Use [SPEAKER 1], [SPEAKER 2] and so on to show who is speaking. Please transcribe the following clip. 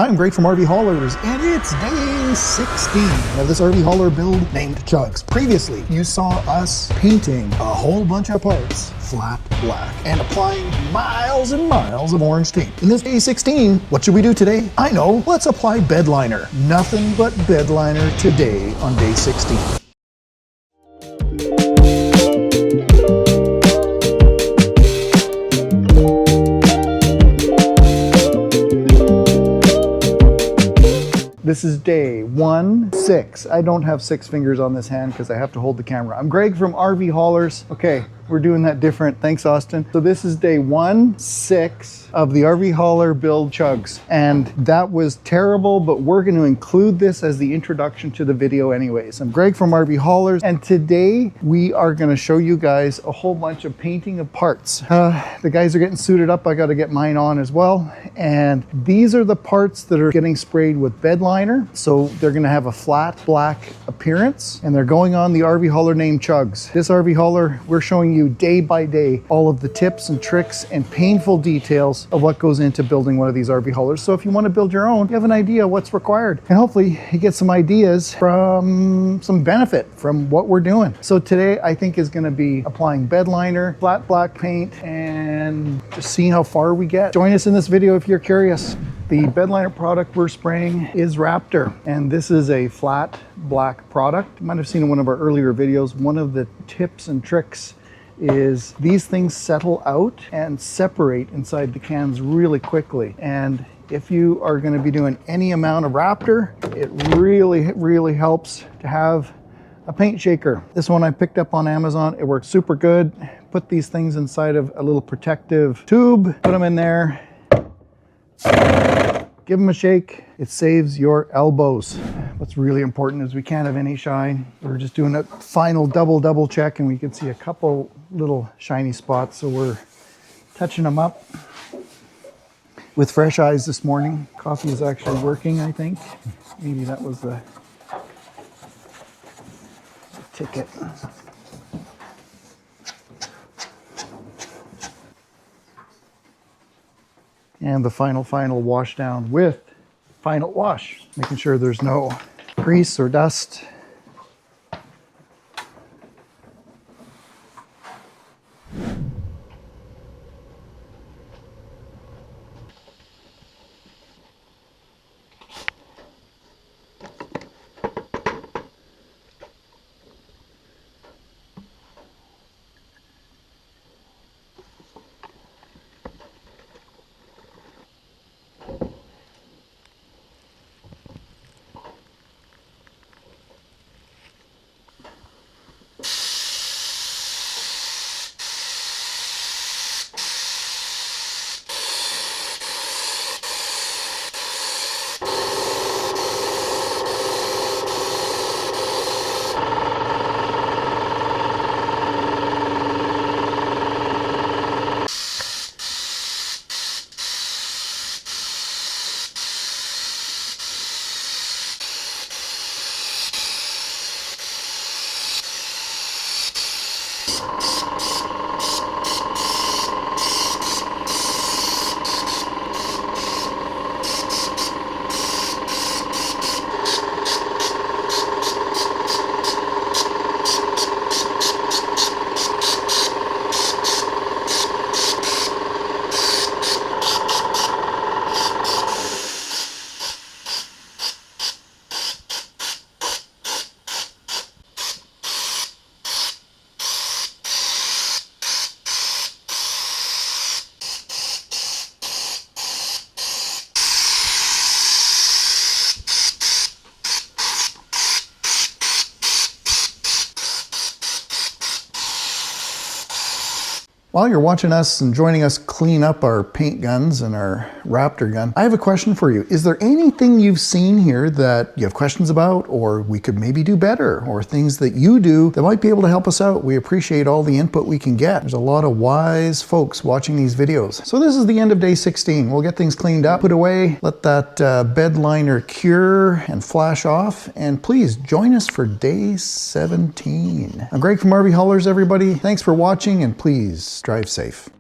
[SPEAKER 1] I'm Gregg from RV Haulers, and it's day 16 of this RV hauler build named Chuggs. Previously, you saw us painting a whole bunch of parts flat black and applying miles and miles of orange tape. In this day 16, what should we do today? I know, let's apply Bedliner. Nothing but Bedliner today on day 16. This is day 16. I don't have 6 fingers on this hand because I have to hold the camera. I'm Gregg from RV Haulers. Okay, we're doing that different. Thanks, Austin. So this is day 16 of the RV hauler build Chuggs. And that was terrible, but we're going to include this as the introduction to the video anyways. I'm Gregg from RV Haulers, and today we are going to show you guys a whole bunch of painting of parts. The guys are getting suited up. I got to get mine on as well. And these are the parts that are getting sprayed with Bedliner. So they're going to have a flat black appearance, and they're going on the RV hauler named Chuggs. This RV hauler, we're showing you day by day all of the tips and tricks and painful details of what goes into building one of these RV haulers. So if you want to build your own, you have an idea what's required, and hopefully you get some ideas from some benefit from what we're doing. So today I think is going to be applying Bedliner, flat black paint, and just seeing how far we get. Join us in this video if you're curious. The Bedliner product we're spraying is Raptor, and this is a flat black product. You might have seen in one of our earlier videos, one of the tips and tricks is these things settle out and separate inside the cans really quickly. And if you are going to be doing any amount of Raptor, it really helps to have a paint shaker. This one I picked up on Amazon. It works super good. Put these things inside of a little protective tube, put them in there, give them a shake. It saves your elbows. What's really important is we can't have any shine. We're just doing a final double check, and we can see a couple little shiny spots. So we're touching them up with fresh eyes this morning. Coffee is actually working, I think. Maybe that was the ticket. And the final wash down with final wash, making sure there's no grease or dust. While you're watching us and joining us clean up our paint guns and our Raptor gun, I have a question for you. Is there anything you've seen here that you have questions about, or we could maybe do better, or things that you do that might be able to help us out? We appreciate all the input we can get. There's a lot of wise folks watching these videos. So this is the end of day 16. We'll get things cleaned up, put away, let that Bedliner cure and flash off, and please join us for day 17. I'm Gregg from RV Haulers, everybody. Thanks for watching, and please drive safe.